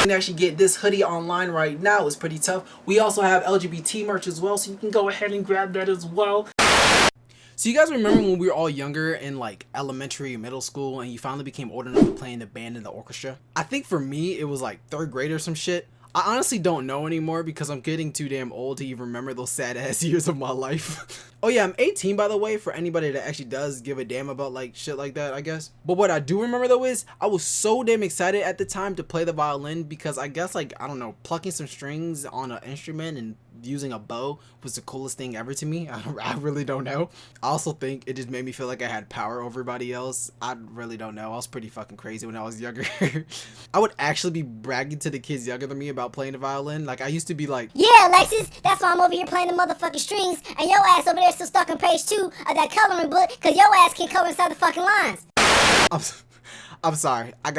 can actually get this hoodie online right now. It's pretty tough. We also have LGBT merch as well, so you can go ahead and grab that as well. So you guys remember when we were all younger in like elementary and middle school and you finally became old enough to play in the band and the orchestra? I think for me it was like 3rd grade or some shit. I honestly don't know anymore because I'm getting too damn old to even remember those sad ass years of my life. Oh yeah, I'm 18 by the way, for anybody that actually does give a damn about like shit like that, I guess. But what I do remember though is I was so damn excited at the time to play the violin because I guess like, I don't know, plucking some strings on an instrument and using a bow was the coolest thing ever to me. I really don't know. I also think it just made me feel like I had power over everybody else. I really don't know. I was pretty fucking crazy when I was younger. I would actually be bragging to the kids younger than me about playing the violin. Like I used to be like, yeah, Alexis, that's why I'm over here playing the motherfucking strings and your ass over there still stuck on page 2 of that coloring book because your ass can't color inside the fucking lines. I'm sorry. I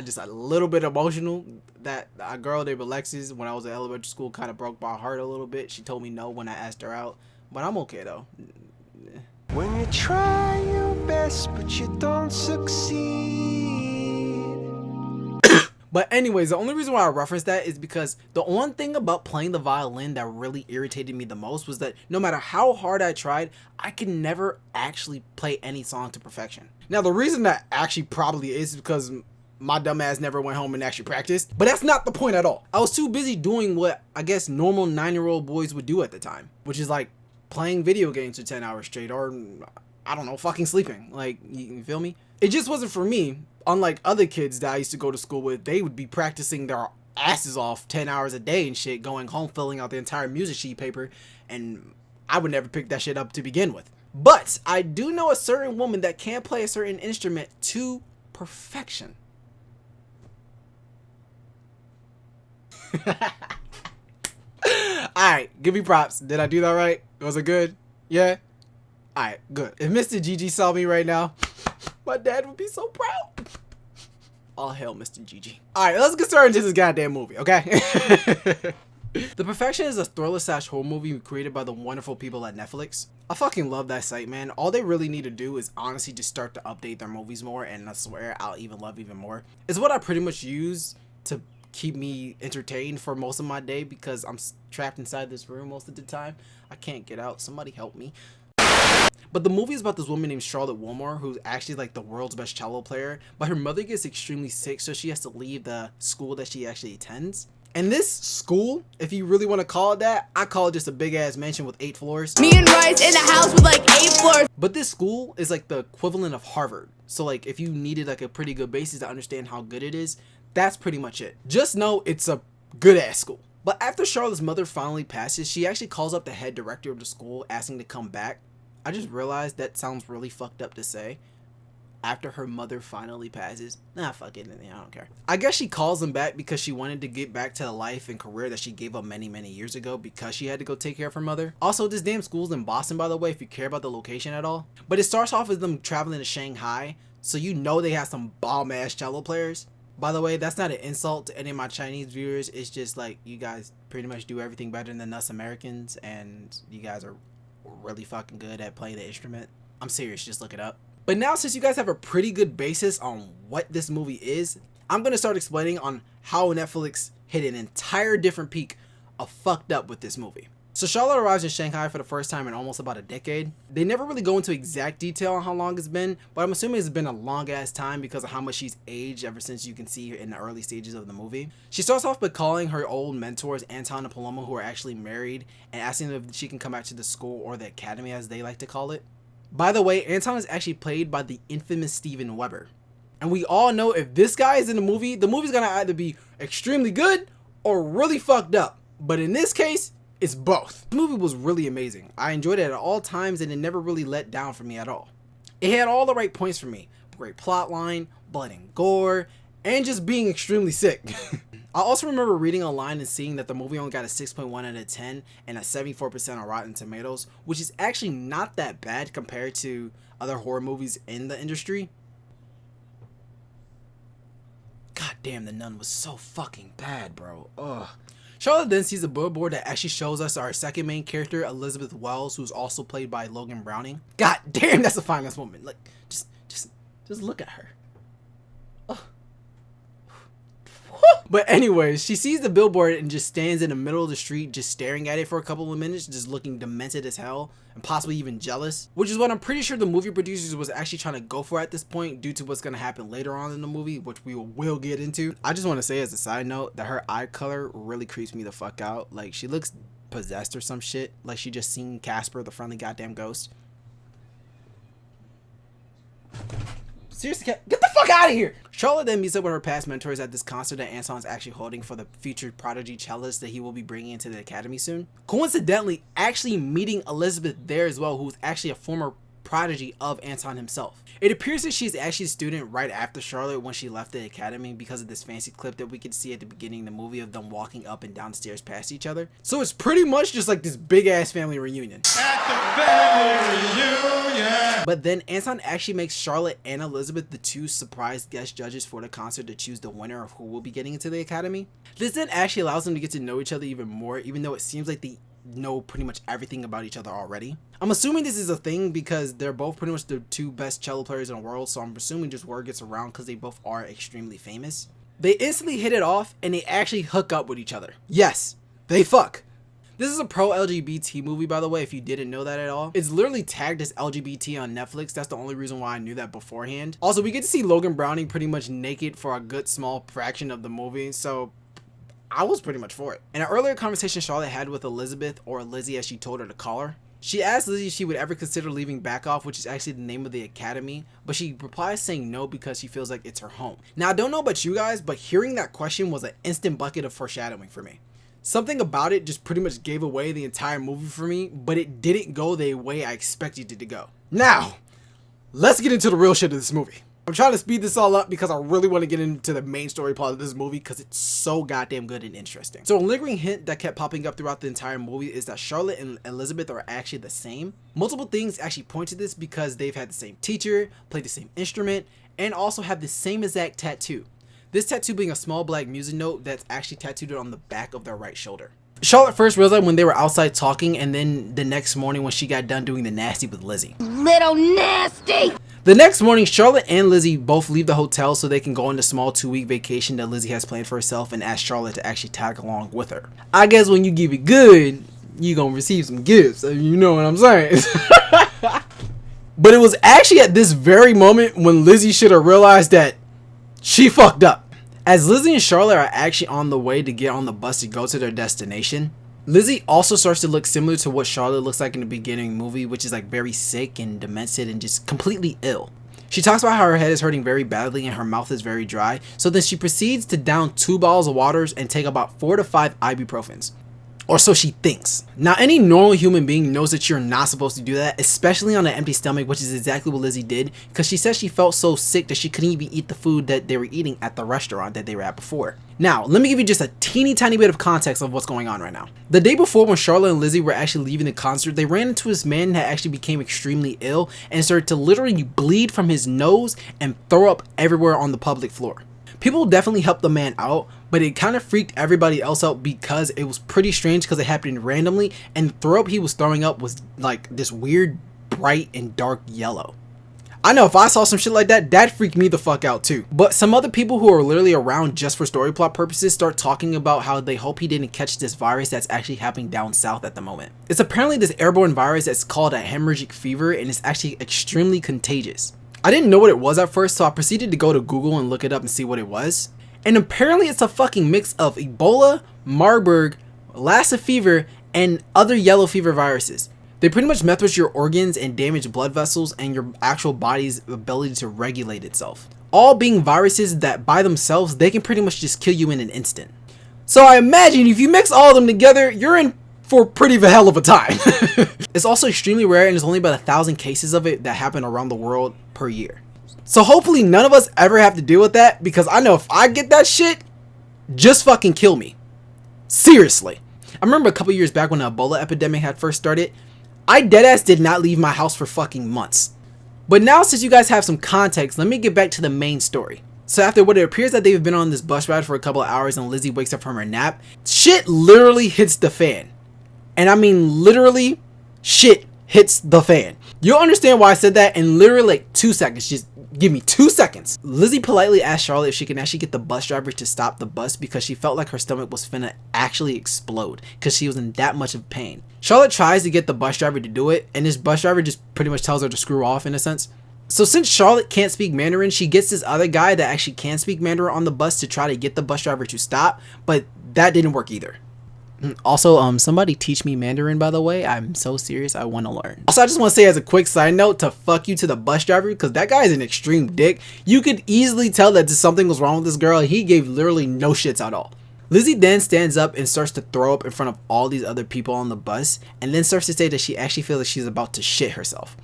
just a little bit emotional. That a girl named Alexis when I was in elementary school kind of broke my heart a little bit. She told me no when I asked her out, but I'm okay though. When you try your best but you don't succeed. But anyways, the only reason why I referenced that is because the one thing about playing the violin that really irritated me the most was that no matter how hard I tried, I could never actually play any song to perfection. Now the reason that actually probably is because my dumb ass never went home and actually practiced, but that's not the point at all. I was too busy doing what I guess normal 9-year-old boys would do at the time, which is like playing video games for 10 hours straight, or I don't know, fucking sleeping. Like, you feel me? It just wasn't for me. Unlike other kids that I used to go to school with, they would be practicing their asses off 10 hours a day and shit, going home filling out the entire music sheet paper, and I would never pick that shit up to begin with. But I do know a certain woman that can play a certain instrument to perfection. Alright, give me props. Did I do that right? Was it good? Yeah? Alright, good. If Mr. Gigi saw me right now, my dad would be so proud. All hail Mr. Gigi. Alright, let's get started into this goddamn movie, okay? The Perfection is a thriller/horror movie created by the wonderful people at Netflix. I fucking love that site, man. All they really need to do is honestly just start to update their movies more, and I swear I'll even love even more. It's what I pretty much use to keep me entertained for most of my day because I'm trapped inside this room most of the time. I can't get out. Somebody help me. But the movie is about this woman named Charlotte Wilmore, who's actually like the world's best cello player, but her mother gets extremely sick, so she has to leave the school that she actually attends. And this school, if you really want to call it that, I call it just a big ass mansion with 8 floors. Me and Rice in a house with like 8 floors. But this school is like the equivalent of Harvard. So like if you needed like a pretty good basis to understand how good it is, that's pretty much it. Just know it's a good ass school. But after Charlotte's mother finally passes, she actually calls up the head director of the school asking to come back. I just realized that sounds really fucked up to say. After her mother finally passes. Nah, fuck it, I don't care. I guess she calls him back because she wanted to get back to the life and career that she gave up many years ago because she had to go take care of her mother. Also, this damn school's in Boston, by the way, if you care about the location at all. But it starts off with them traveling to Shanghai, so you know they have some bomb-ass cello players. By the way, that's not an insult to any of my Chinese viewers. It's just like you guys pretty much do everything better than us Americans, and you guys are really fucking good at playing the instrument. I'm serious, just look it up. But now, since you guys have a pretty good basis on what this movie is, I'm going to start explaining on how Netflix hit an entire different peak of fucked up with this movie. So Charlotte arrives in Shanghai for the first time in almost about a decade. They never really go into exact detail on how long it's been, but I'm assuming it's been a long ass time because of how much she's aged ever since you can see her in the early stages of the movie. She starts off by calling her old mentors, Anton and Paloma, who are actually married, and asking them if she can come back to the school, or the academy as they like to call it. By the way, Anton is actually played by the infamous Steven Weber. And we all know if this guy is in the movie's gonna either be extremely good or really fucked up. But in this case, it's both. The movie was really amazing. I enjoyed it at all times and it never really let down for me at all. It had all the right points for me. Great plot line, blood and gore, and just being extremely sick. I also remember reading online and seeing that the movie only got a 6.1 out of 10 and a 74% on Rotten Tomatoes, which is actually not that bad compared to other horror movies in the industry. God damn, The Nun was so fucking bad, bro. Ugh. Charlotte then sees a billboard that actually shows us our second main character, Elizabeth Wells, who's also played by Logan Browning. God damn, that's a fine ass woman. Like, just look at her. Ugh. But anyways, she sees the billboard and just stands in the middle of the street just staring at it for a couple of minutes, just looking demented as hell and possibly even jealous, which is what I'm pretty sure the movie producers was actually trying to go for at this point due to what's going to happen later on in the movie, which we will get into. I just want to say as a side note that her eye color really creeps me the fuck out. Like, she looks possessed or some shit, like she just seen Casper the friendly goddamn ghost. Seriously, get the fuck out of here! Charlotte then meets up with her past mentors at this concert that Anton's actually holding for the future prodigy cellist that he will be bringing into the academy soon. Coincidentally, actually meeting Elizabeth there as well, who's actually a former prodigy of Anton himself. It appears that she's actually a student right after Charlotte when she left the academy because of this fancy clip that we could see at the beginning of the movie of them walking up and down the stairs past each other. So it's pretty much just like this big ass family reunion. But then Anton actually makes Charlotte and Elizabeth the two surprise guest judges for the concert to choose the winner of who will be getting into the academy. This then actually allows them to get to know each other even more, even though it seems like they know pretty much everything about each other already. I'm assuming this is a thing because they're both pretty much the two best cello players in the world, so I'm assuming just word gets around because they both are extremely famous. They instantly hit it off and they actually hook up with each other. Yes, they fuck. This is a pro-LGBT movie, by the way, if you didn't know that at all. It's literally tagged as LGBT on Netflix. That's the only reason why I knew that beforehand. Also, we get to see Logan Browning pretty much naked for a good small fraction of the movie, so I was pretty much for it. In an earlier conversation Charlotte had with Elizabeth, or Lizzie as she told her to call her, she asked Lizzie if she would ever consider leaving Backoff, which is actually the name of the academy, but she replies saying no because she feels like it's her home. Now, I don't know about you guys, but hearing that question was an instant bucket of foreshadowing for me. Something about it just pretty much gave away the entire movie for me, but it didn't go the way I expected it to go. Now, let's get into the real shit of this movie. I'm trying to speed this all up because I really want to get into the main story part of this movie because it's so goddamn good and interesting. So a lingering hint that kept popping up throughout the entire movie is that Charlotte and Elizabeth are actually the same. Multiple things actually point to this because they've had the same teacher, played the same instrument, and also have the same exact tattoo. This tattoo being a small black music note that's actually tattooed on the back of their right shoulder. Charlotte first realized when they were outside talking, and then the next morning when she got done doing the nasty with Lizzie. Little nasty! The next morning, Charlotte and Lizzie both leave the hotel so they can go on the small 2-week vacation that Lizzie has planned for herself and ask Charlotte to actually tag along with her. I guess when you give it good, you gonna receive some gifts, you know what I'm saying? But it was actually at this very moment when Lizzie should have realized that she fucked up. As Lizzie and Charlotte are actually on the way to get on the bus to go to their destination, Lizzie also starts to look similar to what Charlotte looks like in the beginning of the movie, which is like very sick and demented and just completely ill. She talks about how her head is hurting very badly and her mouth is very dry, so then she proceeds to down 2 bottles of waters and take about 4 to 5 ibuprofens. Or so she thinks. Now, any normal human being knows that you're not supposed to do that, especially on an empty stomach, which is exactly what Lizzie did, because she said she felt so sick that she couldn't even eat the food that they were eating at the restaurant that they were at before. Now, let me give you just a teeny tiny bit of context of what's going on right now. The day before, when Charlotte and Lizzie were actually leaving the concert, they ran into this man that actually became extremely ill and started to literally bleed from his nose and throw up everywhere on the public floor. People definitely helped the man out, but it kind of freaked everybody else out because it was pretty strange because it happened randomly, and the throw up he was throwing up was like this weird bright and dark yellow. I know if I saw some shit like that, that freaked me the fuck out too. But some other people who are literally around just for story plot purposes start talking about how they hope he didn't catch this virus that's actually happening down south at the moment. It's apparently this airborne virus that's called a hemorrhagic fever, and it's actually extremely contagious. I didn't know what it was at first, so I proceeded to go to Google and look it up and see what it was. And apparently it's a fucking mix of Ebola, Marburg, Lassa fever, and other yellow fever viruses. They pretty much mess with your organs and damage blood vessels and your actual body's ability to regulate itself. All being viruses that by themselves, they can pretty much just kill you in an instant. So I imagine if you mix all of them together, you're in for pretty of a hell of a time. It's also extremely rare, and there's only about 1,000 cases of it that happen around the world per year. So hopefully none of us ever have to deal with that, because I know if I get that shit, just fucking kill me. Seriously. I remember a couple years back when the Ebola epidemic had first started, I deadass did not leave my house for fucking months. But now, since you guys have some context, let me get back to the main story. So after what it appears that they've been on this bus ride for a couple of hours and Lizzie wakes up from her nap, shit literally hits the fan. And I mean literally, shit hits the fan. You'll understand why I said that in literally like 2 seconds. Just give me 2 seconds. Lizzie politely asked Charlotte if she can actually get the bus driver to stop the bus because she felt like her stomach was finna actually explode because she was in that much of pain. Charlotte tries to get the bus driver to do it, and this bus driver just pretty much tells her to screw off in a sense. So since Charlotte can't speak Mandarin, she gets this other guy that actually can speak Mandarin on the bus to try to get the bus driver to stop, but that didn't work either. Also, somebody teach me Mandarin, by the way. I'm so serious. I want to learn. Also, I just want to say as a quick side note to fuck you to the bus driver because that guy is an extreme dick. You could easily tell that something was wrong with this girl. He gave literally no shits at all. Lizzie then stands up and starts to throw up in front of all these other people on the bus and then starts to say that she actually feels like she's about to shit herself.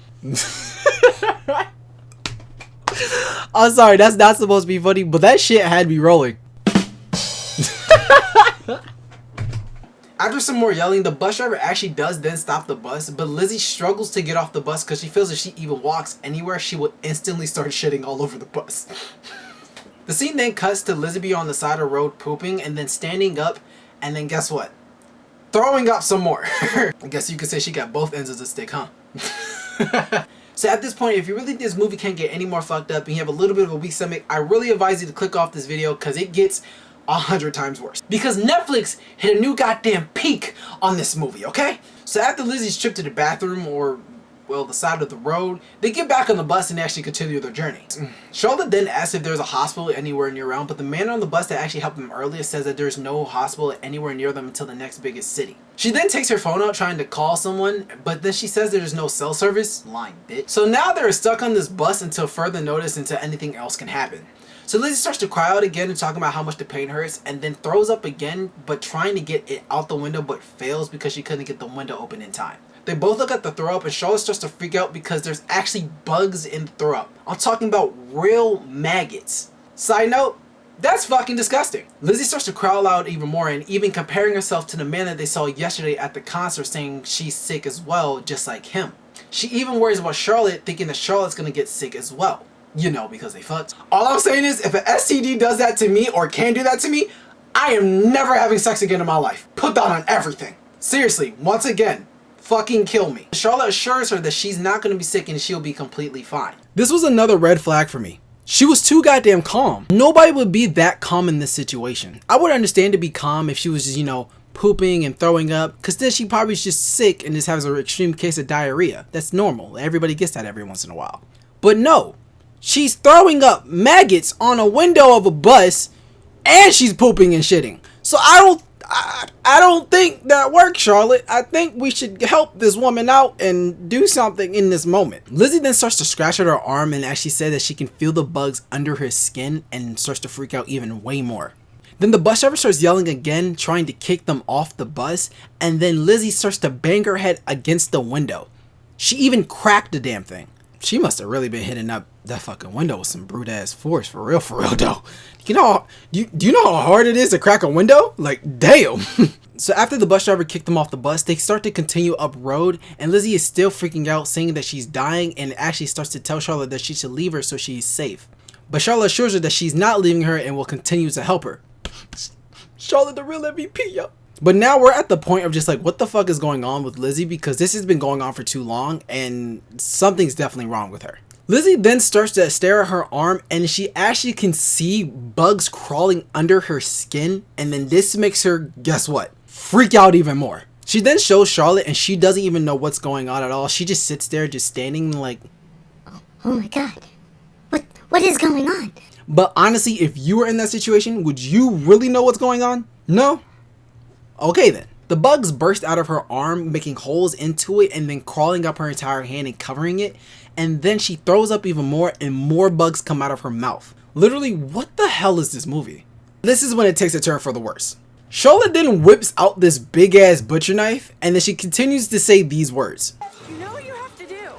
I'm sorry, that's not supposed to be funny, but that shit had me rolling. After some more yelling, the bus driver actually does then stop the bus, but Lizzie struggles to get off the bus because she feels if she even walks anywhere, she will instantly start shitting all over the bus. The scene then cuts to Lizzie on the side of the road pooping and then standing up, and then guess what? Throwing up some more. I guess you could say she got both ends of the stick, huh? So at this point, if you really think this movie can't get any more fucked up and you have a little bit of a weak stomach, I really advise you to click off this video because it gets 100 times worse. Because Netflix hit a new goddamn peak on this movie, okay? So after Lizzie's trip to the bathroom, or well, the side of the road, they get back on the bus and actually continue their journey. Charlotte then asks if there's a hospital anywhere near around, but the man on the bus that actually helped them earlier says that there's no hospital anywhere near them until the next biggest city. She then takes her phone out trying to call someone, but then she says there's no cell service. Lying bitch. So now they're stuck on this bus until further notice until anything else can happen. So Lizzie starts to cry out again and talking about how much the pain hurts, and then throws up again, but trying to get it out the window, but fails because she couldn't get the window open in time. They both look at the throw up and Charlotte starts to freak out because there's actually bugs in the throw up. I'm talking about real maggots. Side note, that's fucking disgusting. Lizzie starts to cry loud even more and even comparing herself to the man that they saw yesterday at the concert, saying she's sick as well, just like him. She even worries about Charlotte, thinking that Charlotte's gonna get sick as well. You know, because they fucked. All I'm saying is, if an STD does that to me or can do that to me, I am never having sex again in my life. Put that on everything. Seriously, once again, fucking kill me. Charlotte assures her that she's not going to be sick and she'll be completely fine. This was another red flag for me. She was too goddamn calm. Nobody would be that calm in this situation. I would understand to be calm if she was just, you know, pooping and throwing up, because then she probably is just sick and just has an extreme case of diarrhea. That's normal. Everybody gets that every once in a while. But no. She's throwing up maggots on a window of a bus and she's pooping and shitting. So I don't think that works, Charlotte. I think we should help this woman out and do something in this moment. Lizzie then starts to scratch at her arm and actually said that she can feel the bugs under her skin and starts to freak out even way more. Then the bus driver starts yelling again, trying to kick them off the bus, and then Lizzie starts to bang her head against the window. She even cracked the damn thing. She must have really been hitting up that fucking window with some brute ass force, for real though. You know, do you know how hard it is to crack a window? Like, damn. So after the bus driver kicked them off the bus, they start to continue up road, and Lizzie is still freaking out, saying that she's dying, and actually starts to tell Charlotte that she should leave her so she's safe. But Charlotte assures her that she's not leaving her and will continue to help her. Charlotte the real MVP, yo. But now we're at the point of just like, what the fuck is going on with Lizzie? Because this has been going on for too long and something's definitely wrong with her. Lizzie then starts to stare at her arm and she actually can see bugs crawling under her skin. And then this makes her, guess what? Freak out even more. She then shows Charlotte and she doesn't even know what's going on at all. She just sits there just standing like, oh my god. What is going on? But honestly, if you were in that situation, would you really know what's going on? No? Okay then. The bugs burst out of her arm, making holes into it and then crawling up her entire hand and covering it. And then she throws up even more and more bugs come out of her mouth. Literally, what the hell is this movie? This is when it takes a turn for the worse. Charlotte then whips out this big ass butcher knife and then she continues to say these words. You know what you have to do.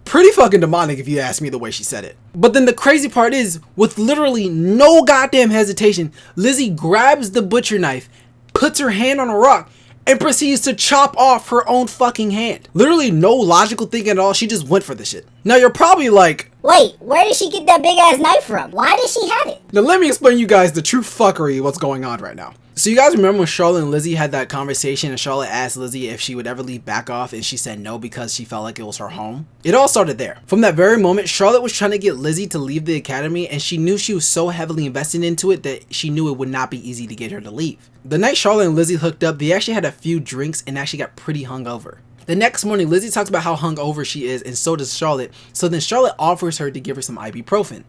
Pretty fucking demonic if you ask me the way she said it. But then the crazy part is, with literally no goddamn hesitation, Lizzie grabs the butcher knife, puts her hand on a rock, and proceeds to chop off her own fucking hand. Literally no logical thinking at all, she just went for the shit. Now you're probably like, Wait, where did she get that big ass knife from? Why did she have it? Now let me explain you guys the true fuckery of what's going on right now. So you guys remember when Charlotte and Lizzie had that conversation and Charlotte asked Lizzie if she would ever leave back off and she said no because she felt like it was her home? It all started there. From that very moment, Charlotte was trying to get Lizzie to leave the academy and she knew she was so heavily invested into it that she knew it would not be easy to get her to leave. The night Charlotte and Lizzie hooked up, they actually had a few drinks and actually got pretty hungover. The next morning, Lizzie talks about how hungover she is and so does Charlotte, so then Charlotte offers her to give her some ibuprofen.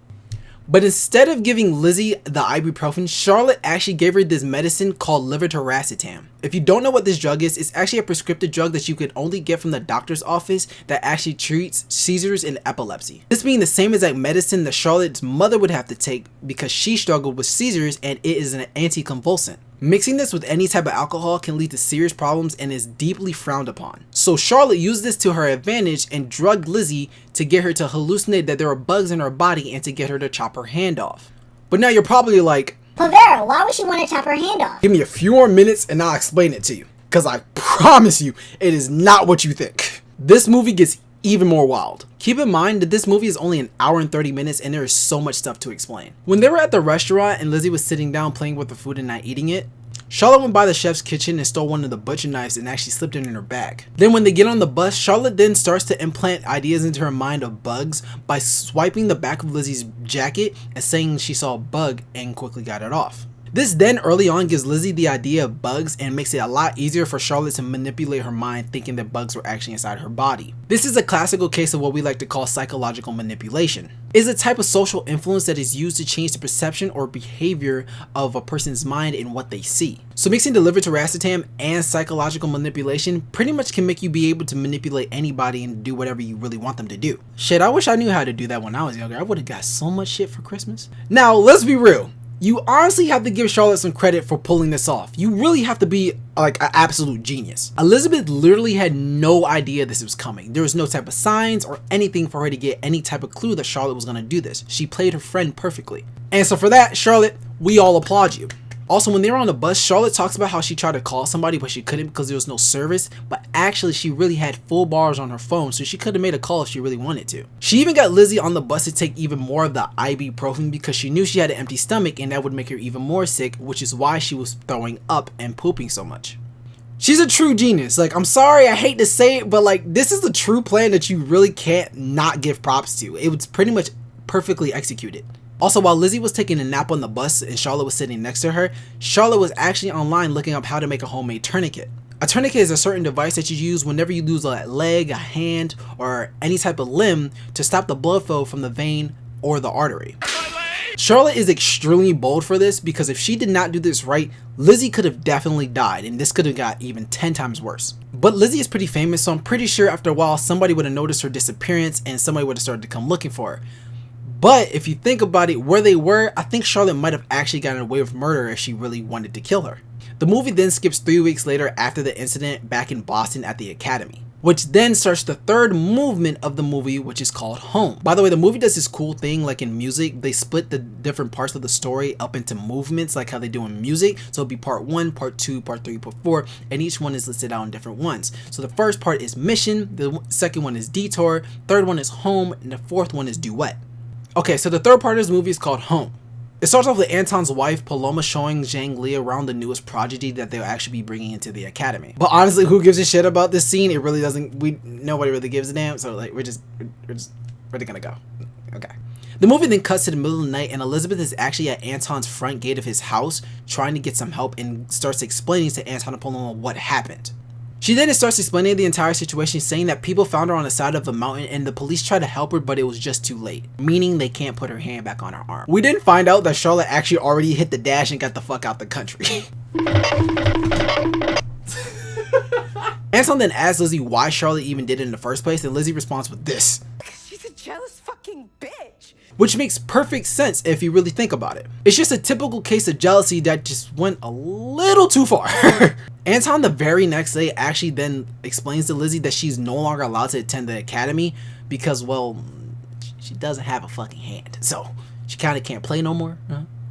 But instead of giving Lizzie the ibuprofen, Charlotte actually gave her this medicine called levetiracetam. If you don't know what this drug is, it's actually a prescriptive drug that you could only get from the doctor's office that actually treats seizures and epilepsy. This being the same exact medicine that Charlotte's mother would have to take because she struggled with seizures and it is an anticonvulsant. Mixing this with any type of alcohol can lead to serious problems and is deeply frowned upon. So Charlotte used this to her advantage and drugged Lizzie to get her to hallucinate that there were bugs in her body and to get her to chop her hand off. But now you're probably like, PVERA, why would she want to chop her hand off? give me a few more minutes and I'll explain it to you. Because I promise you, it is not what you think. This movie gets even more wild. Keep in mind that this movie is only an hour and 30 minutes and there is so much stuff to explain. When they were at the restaurant and Lizzie was sitting down playing with the food and not eating it, Charlotte went by the chef's kitchen and stole one of the butcher knives and actually slipped it in her bag. Then when they get on the bus, Charlotte then starts to implant ideas into her mind of bugs by swiping the back of Lizzie's jacket and saying she saw a bug and quickly got it off. This then early on gives Lizzie the idea of bugs and makes it a lot easier for Charlotte to manipulate her mind thinking that bugs were actually inside her body. This is a classical case of what we like to call psychological manipulation. It is a type of social influence that is used to change the perception or behavior of a person's mind and what they see. So mixing the levetiracetam and psychological manipulation pretty much can make you be able to manipulate anybody and do whatever you really want them to do. Shit, I wish I knew how to do that when I was younger. I would have got so much shit for Christmas. Now, let's be real. You honestly have to give Charlotte some credit for pulling this off. You really have to be like an absolute genius. Elizabeth literally had no idea this was coming. There was no type of signs or anything for her to get any type of clue that Charlotte was going to do this. She played her friend perfectly. And so for that, Charlotte, we all applaud you. Also, when they were on the bus, Charlotte talks about how she tried to call somebody but she couldn't because there was no service, but actually she really had full bars on her phone, so she could have made a call if she really wanted to. She even got Lizzie on the bus to take even more of the ibuprofen because she knew she had an empty stomach and that would make her even more sick, which is why she was throwing up and pooping so much. She's a true genius. Like, I'm sorry, I hate to say it, but like, this is a true plan that you really can't not give props to. It was pretty much perfectly executed. Also, while Lizzie was taking a nap on the bus and Charlotte was sitting next to her, Charlotte was actually online looking up how to make a homemade tourniquet. A tourniquet is a certain device that you use whenever you lose a leg, a hand, or any type of limb to stop the blood flow from the vein or the artery. Charlotte is extremely bold for this because if she did not do this right, Lizzie could have definitely died and this could have got even 10 times worse. But Lizzie is pretty famous, so I'm pretty sure after a while somebody would have noticed her disappearance and somebody would have started to come looking for her. But if you think about it, where they were, I think Charlotte might have actually gotten away with murder if she really wanted to kill her. The movie then skips 3 weeks later after the incident back in Boston at the academy, which then starts the third movement of the movie, which is called Home. By the way, the movie does this cool thing like in music. They split the different parts of the story up into movements like how they do in music. So it'll be part 1, part 2, part 3, part 4, and each one is listed out in different ones. So the first part is Mission, the second one is Detour, third one is Home, and the fourth one is Duet. Okay, so the third part of this movie is called Home. It starts off with Anton's wife, Paloma, showing Zhang Li around the newest prodigy that they'll actually be bringing into the academy. But honestly, who gives a shit about this scene? It really doesn't, nobody really gives a damn, so like, we're gonna go. Okay. The movie then cuts to the middle of the night and Elizabeth is actually at Anton's front gate of his house trying to get some help and starts explaining to Anton and Paloma what happened. She then starts explaining the entire situation, saying that people found her on the side of a mountain and the police tried to help her, but it was just too late, meaning they can't put her hand back on her arm. We didn't find out that Charlotte actually already hit the dash and got the fuck out the country. Anton then asks Lizzie why Charlotte even did it in the first place, and Lizzie responds with this. She's a jealous fucking bitch. Which makes perfect sense if you really think about it. It's just a typical case of jealousy that just went a little too far. Anton the very next day actually then explains to Lizzie that she's no longer allowed to attend the academy because, well, she doesn't have a fucking hand. So she kind of can't play no more.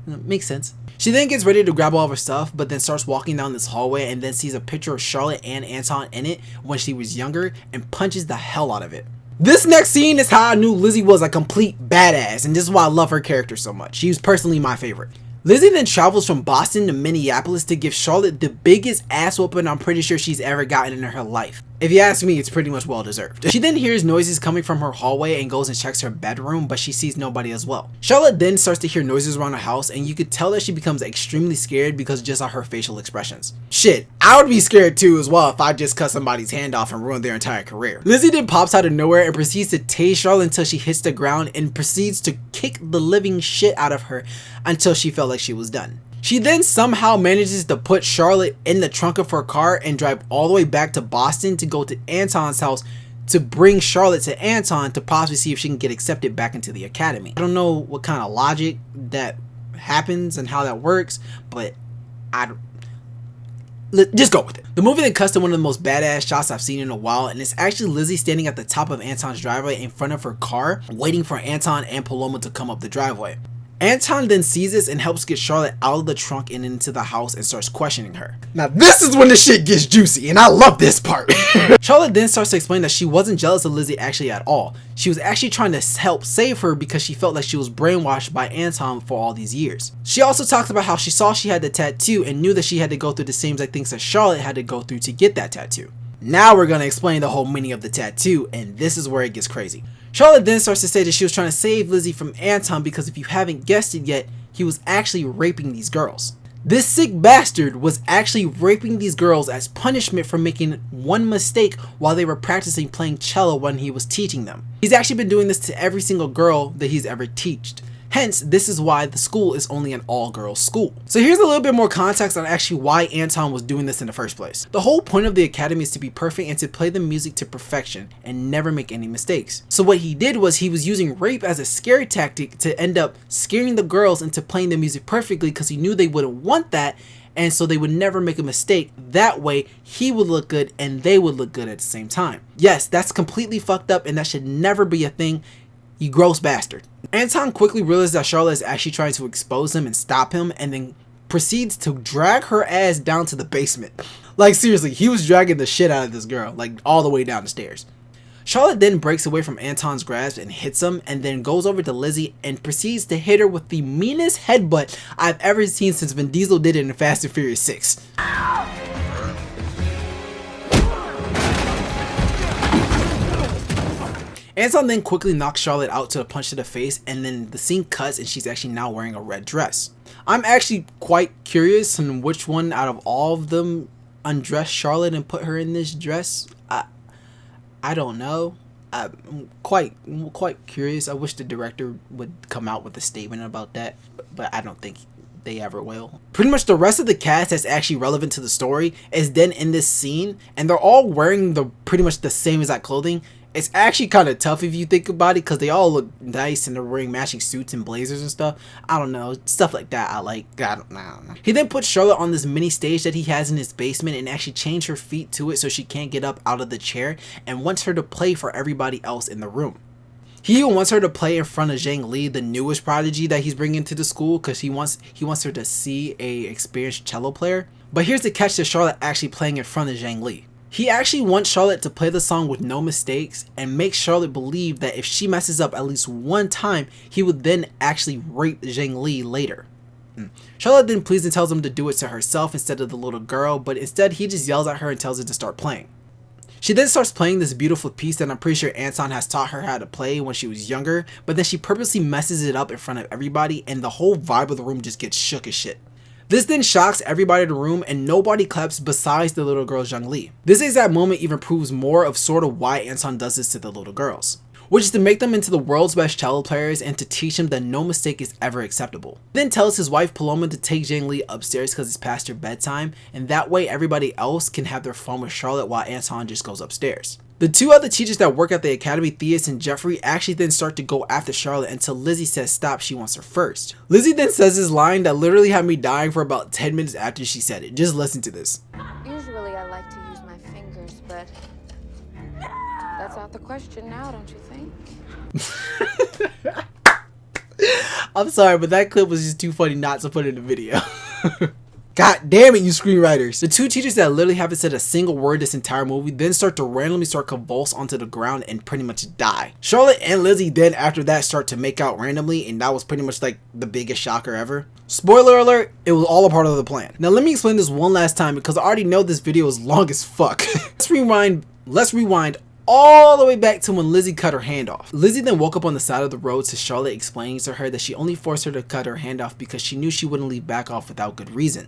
Makes sense. She then gets ready to grab all of her stuff, but then starts walking down this hallway and then sees a picture of Charlotte and Anton in it when she was younger and punches the hell out of it. This next scene is how I knew Lizzie was a complete badass, and this is why I love her character so much. She was personally my favorite. Lizzie then travels from Boston to Minneapolis to give Charlotte the biggest ass whooping I'm pretty sure she's ever gotten in her life. If you ask me, it's pretty much well deserved. She then hears noises coming from her hallway and goes and checks her bedroom, but she sees nobody as well. Charlotte then starts to hear noises around the house, and you could tell that she becomes extremely scared because just of her facial expressions. Shit, I would be scared too as well if I just cut somebody's hand off and ruined their entire career. Lizzie then pops out of nowhere and proceeds to tase Charlotte until she hits the ground and proceeds to kick the living shit out of her until she felt like she was done. She then somehow manages to put Charlotte in the trunk of her car and drive all the way back to Boston to go to Anton's house to bring Charlotte to Anton to possibly see if she can get accepted back into the academy. I don't know what kind of logic that happens and how that works, but just go with it. The movie then cuts to one of the most badass shots I've seen in a while, and it's actually Lizzie standing at the top of Anton's driveway in front of her car, waiting for Anton and Paloma to come up the driveway. Anton then sees this and helps get Charlotte out of the trunk and into the house and starts questioning her. Now this is when the shit gets juicy, and I love this part. Charlotte then starts to explain that she wasn't jealous of Lizzie actually at all. She was actually trying to help save her because she felt like she was brainwashed by Anton for all these years. She also talks about how she saw she had the tattoo and knew that she had to go through the same exact things that Charlotte had to go through to get that tattoo. Now we're going to explain the whole meaning of the tattoo, and this is where it gets crazy. Charlotte then starts to say that she was trying to save Lizzie from Anton because if you haven't guessed it yet, he was actually raping these girls. This sick bastard was actually raping these girls as punishment for making one mistake while they were practicing playing cello when he was teaching them. He's actually been doing this to every single girl that he's ever taught. Hence, this is why the school is only an all-girls school. So here's a little bit more context on actually why Anton was doing this in the first place. The whole point of the academy is to be perfect and to play the music to perfection and never make any mistakes. So what he did was he was using rape as a scare tactic to end up scaring the girls into playing the music perfectly because he knew they wouldn't want that, and so they would never make a mistake. That way, he would look good and they would look good at the same time. Yes, that's completely fucked up and that should never be a thing. You gross bastard. Anton quickly realizes that Charlotte is actually trying to expose him and stop him, and then proceeds to drag her ass down to the basement. Like seriously, he was dragging the shit out of this girl, like all the way down the stairs. Charlotte then breaks away from Anton's grasp and hits him, and then goes over to Lizzie and proceeds to hit her with the meanest headbutt I've ever seen since Vin Diesel did it in Fast and Furious 6. Anton then quickly knocks Charlotte out to a punch to the face, and then the scene cuts and she's actually now wearing a red dress. I'm actually quite curious on which one out of all of them undressed Charlotte and put her in this dress. I don't know. I'm quite curious. I wish the director would come out with a statement about that, but I don't think they ever will. Pretty much the rest of the cast that's actually relevant to the story is then in this scene, and they're all wearing pretty much the same exact clothing. It's actually kind of tough if you think about it because they all look nice and they're wearing matching suits and blazers and stuff. I don't know, stuff like that I like. I don't know. He then puts Charlotte on this mini stage that he has in his basement and actually changed her feet to it so she can't get up out of the chair, and wants her to play for everybody else in the room. He even wants her to play in front of Zhang Li, the newest prodigy that he's bringing to the school, because he wants her to see a experienced cello player. But here's the catch to Charlotte actually playing in front of Zhang Li. He actually wants Charlotte to play the song with no mistakes and makes Charlotte believe that if she messes up at least one time, he would then actually rape Zhang Li later. Charlotte then pleads and tells him to do it to herself instead of the little girl, but instead he just yells at her and tells her to start playing. She then starts playing this beautiful piece that I'm pretty sure Anton has taught her how to play when she was younger, but then she purposely messes it up in front of everybody and the whole vibe of the room just gets shook as shit. This then shocks everybody in the room and nobody claps besides the little girl Zhang Li. This exact moment even proves more of sort of why Anton does this to the little girls, which is to make them into the world's best cello players and to teach them that no mistake is ever acceptable. He then tells his wife Paloma to take Zhang Li upstairs because it's past her bedtime, and that way everybody else can have their fun with Charlotte while Anton just goes upstairs. The two other teachers that work at the academy, Theus and Jeffrey, actually then start to go after Charlotte until Lizzie says stop, she wants her first. Lizzie then says this line that literally had me dying for about 10 minutes after she said it. Just listen to this. Usually I like to use my fingers, but that's out the question now, don't you think? I'm sorry, but that clip was just too funny not to put in the video. God damn it, you screenwriters. The two teachers that literally haven't said a single word this entire movie then start to randomly convulse onto the ground and pretty much die. Charlotte and Lizzie then after that start to make out randomly, and that was pretty much like the biggest shocker ever. Spoiler alert, it was all a part of the plan. Now let me explain this one last time because I already know this video is long as fuck. Let's rewind all the way back to when Lizzie cut her hand off. Lizzie then woke up on the side of the road to Charlotte explaining to her that she only forced her to cut her hand off because she knew she wouldn't leave back off without good reason.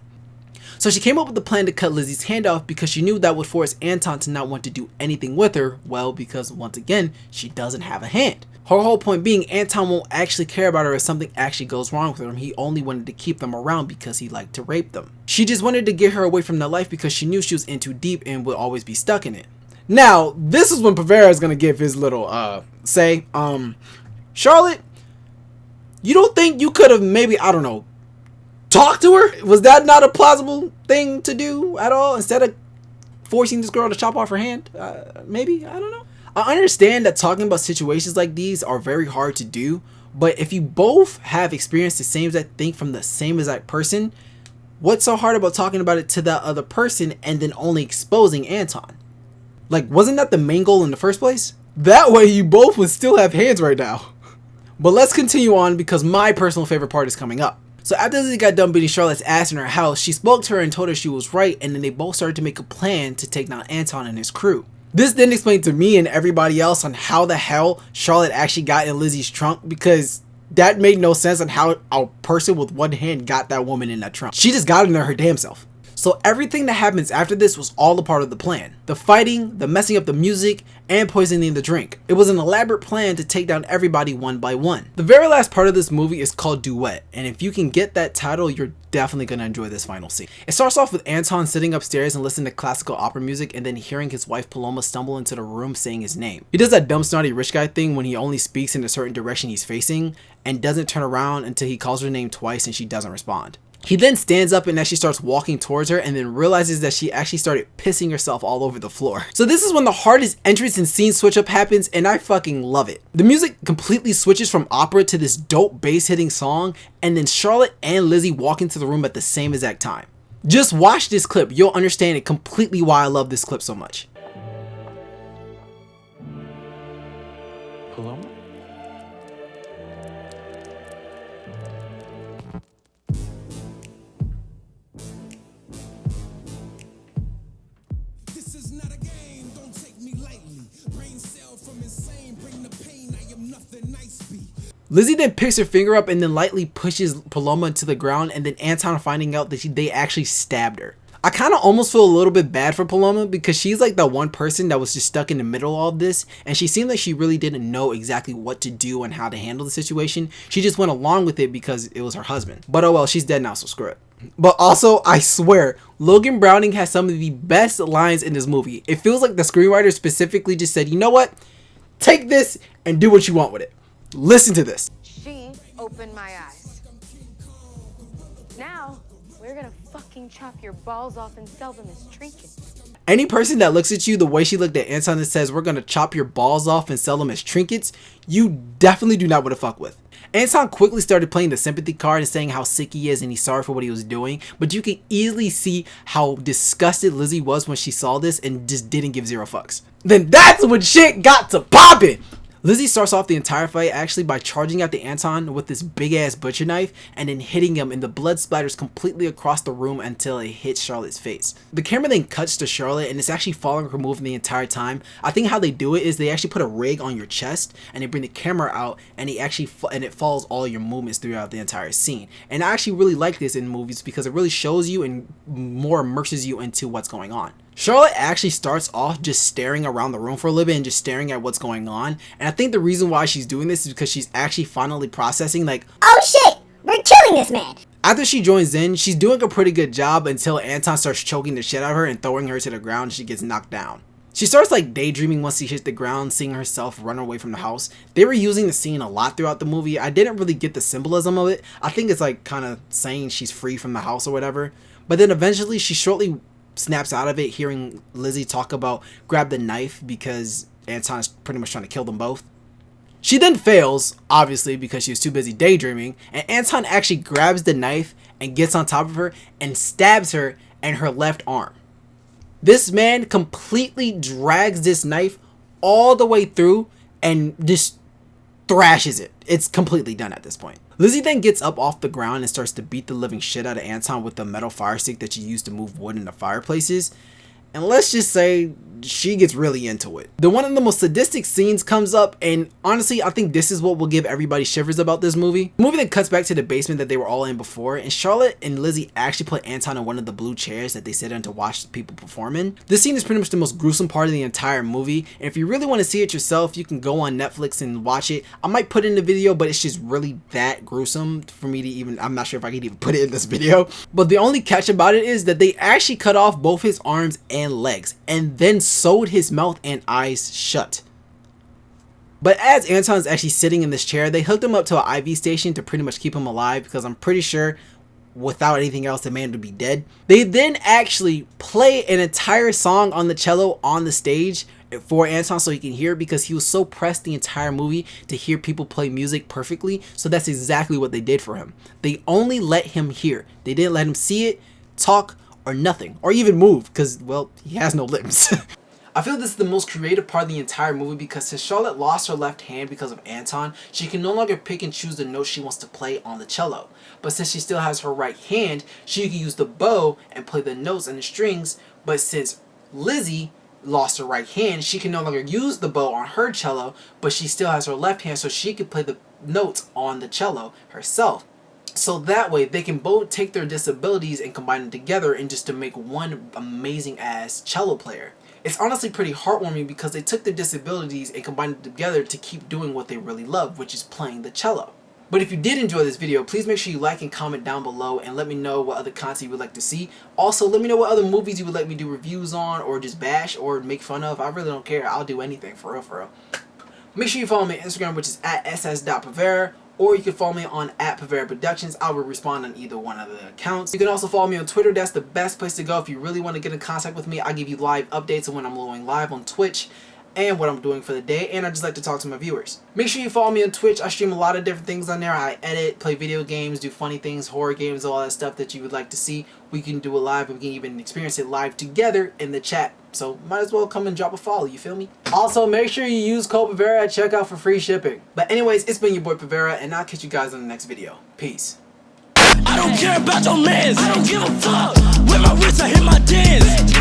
So she came up with the plan to cut Lizzie's hand off because she knew that would force Anton to not want to do anything with her, well, because once again, she doesn't have a hand. Her whole point being Anton won't actually care about her if something actually goes wrong with him. He only wanted to keep them around because he liked to rape them. She just wanted to get her away from that life because she knew she was in too deep and would always be stuck in it. Now, this is when PVERA is going to give his little, say, Charlotte, you don't think you could have maybe, I don't know, talked to her? Was that not a plausible thing to do at all? Instead of forcing this girl to chop off her hand? Maybe? I don't know. I understand that talking about situations like these are very hard to do, but if you both have experienced the same exact thing from the same exact person, what's so hard about talking about it to that other person and then only exposing Anton? Like, wasn't that the main goal in the first place? That way you both would still have hands right now. But let's continue on because my personal favorite part is coming up. So after Lizzie got done beating Charlotte's ass in her house, she spoke to her and told her she was right, and then they both started to make a plan to take down Anton and his crew. This then explained to me and everybody else on how the hell Charlotte actually got in Lizzie's trunk, because that made no sense on how a person with one hand got that woman in that trunk. She just got in there her damn self. So everything that happens after this was all a part of the plan. The fighting, the messing up the music, and poisoning the drink. It was an elaborate plan to take down everybody one by one. The very last part of this movie is called Duet, and if you can get that title, you're definitely going to enjoy this final scene. It starts off with Anton sitting upstairs and listening to classical opera music and then hearing his wife Paloma stumble into the room saying his name. He does that dumb snotty rich guy thing when he only speaks in a certain direction he's facing and doesn't turn around until he calls her name twice and she doesn't respond. He then stands up and as she starts walking towards her and then realizes that she actually started pissing herself all over the floor. So this is when the hardest entrance and scene switch up happens, and I fucking love it. The music completely switches from opera to this dope bass hitting song, and then Charlotte and Lizzie walk into the room at the same exact time. Just watch this clip, you'll understand it completely why I love this clip so much. Paloma? Lizzie then picks her finger up and then lightly pushes Paloma into the ground, and then Anton finding out that they actually stabbed her. I kind of almost feel a little bit bad for Paloma because she's like the one person that was just stuck in the middle of all of this, and she seemed like she really didn't know exactly what to do and how to handle the situation. She just went along with it because it was her husband. But oh well, she's dead now, so screw it. But also, I swear, Logan Browning has some of the best lines in this movie. It feels like the screenwriter specifically just said, you know what? Take this and do what you want with it. Listen to this. She opened my eyes. Now, we're gonna fucking chop your balls off and sell them as trinkets. Any person that looks at you the way she looked at Anton and says, we're gonna chop your balls off and sell them as trinkets, you definitely do not want to fuck with. Anton quickly started playing the sympathy card and saying how sick he is and he's sorry for what he was doing, but you can easily see how disgusted Lizzie was when she saw this and just didn't give zero fucks. Then that's when shit got to poppin'! Lizzie starts off the entire fight actually by charging at the Anton with this big ass butcher knife and then hitting him, and the blood splatters completely across the room until it hits Charlotte's face. The camera then cuts to Charlotte and it's actually following her movement the entire time. I think how they do it is they actually put a rig on your chest and they bring the camera out and it follows all your movements throughout the entire scene. And I actually really like this in movies because it really shows you and more immerses you into what's going on. Charlotte actually starts off just staring around the room for a little bit and just staring at what's going on, and I think the reason why she's doing this is because she's actually finally processing like, oh shit, we're killing this man. After she joins in, she's doing a pretty good job until Anton starts choking the shit out of her and throwing her to the ground and she gets knocked down. She starts like daydreaming once she hits the ground, seeing herself run away from the house. They were using the scene a lot throughout the movie. I didn't really get the symbolism of it. I think it's like kind of saying she's free from the house or whatever, but then eventually she shortly snaps out of it hearing Lizzie talk about grab the knife because Anton is pretty much trying to kill them both. She then fails, obviously because she was too busy daydreaming, and Anton actually grabs the knife and gets on top of her and stabs her in her left arm. This man completely drags this knife all the way through and just thrashes it. It's completely done at this point. Lizzie then gets up off the ground and starts to beat the living shit out of Anton with the metal fire stick that she used to move wood into fireplaces. And let's just say she gets really into it. The one of the most sadistic scenes comes up, and honestly, I think this is what will give everybody shivers about this movie. The movie then cuts back to the basement that they were all in before, and Charlotte and Lizzie actually put Anton in one of the blue chairs that they sit in to watch people perform in. This scene is pretty much the most gruesome part of the entire movie, and if you really want to see it yourself, you can go on Netflix and watch it. I might put it in the video, but it's just really that gruesome for me to even, I'm not sure if I could even put it in this video. But the only catch about it is that they actually cut off both his arms and legs, and then sewed his mouth and eyes shut. But as Anton's actually sitting in this chair, they hooked him up to an IV station to pretty much keep him alive, because I'm pretty sure without anything else the man would be dead. They then actually play an entire song on the cello on the stage for Anton so he can hear it, because he was so pressed the entire movie to hear people play music perfectly. So that's exactly what they did for him. They only let him hear. They didn't let him see it, talk, or nothing, or even move, because, well, he has no limbs. I feel this is the most creative part of the entire movie, because since Charlotte lost her left hand because of Anton, she can no longer pick and choose the notes she wants to play on the cello. But since she still has her right hand, she can use the bow and play the notes and the strings. But since Lizzie lost her right hand, she can no longer use the bow on her cello, but she still has her left hand, so she can play the notes on the cello herself. So that way they can both take their disabilities and combine them together and just to make one amazing ass cello player. It's honestly pretty heartwarming, because they took their disabilities and combined them together to keep doing what they really love, which is playing the cello. But if you did enjoy this video, please make sure you like and comment down below and let me know what other content you would like to see. Also, let me know what other movies you would like me to do reviews on, or just bash or make fun of. I really don't care. I'll do anything, for real, for real. Make sure you follow me on Instagram, which is at ss.PVERA. Or you can follow me on @PVERA Productions. I will respond on either one of the accounts. You can also follow me on Twitter. That's the best place to go if you really want to get in contact with me. I give you live updates of when I'm going live on Twitch and what I'm doing for the day, and I just like to talk to my viewers. Make sure you follow me on Twitch. I stream a lot of different things on there. I edit, play video games, do funny things, horror games, all that stuff that you would like to see. We can do it live. We can even experience it live together in the chat. So might as well come and drop a follow, you feel me? Also, make sure you use code PVERA at checkout for free shipping. But anyways, it's been your boy PVERA, and I'll catch you guys in the next video. Peace. I don't care about your mans. I don't give a fuck. With my wrist, I hit my dance.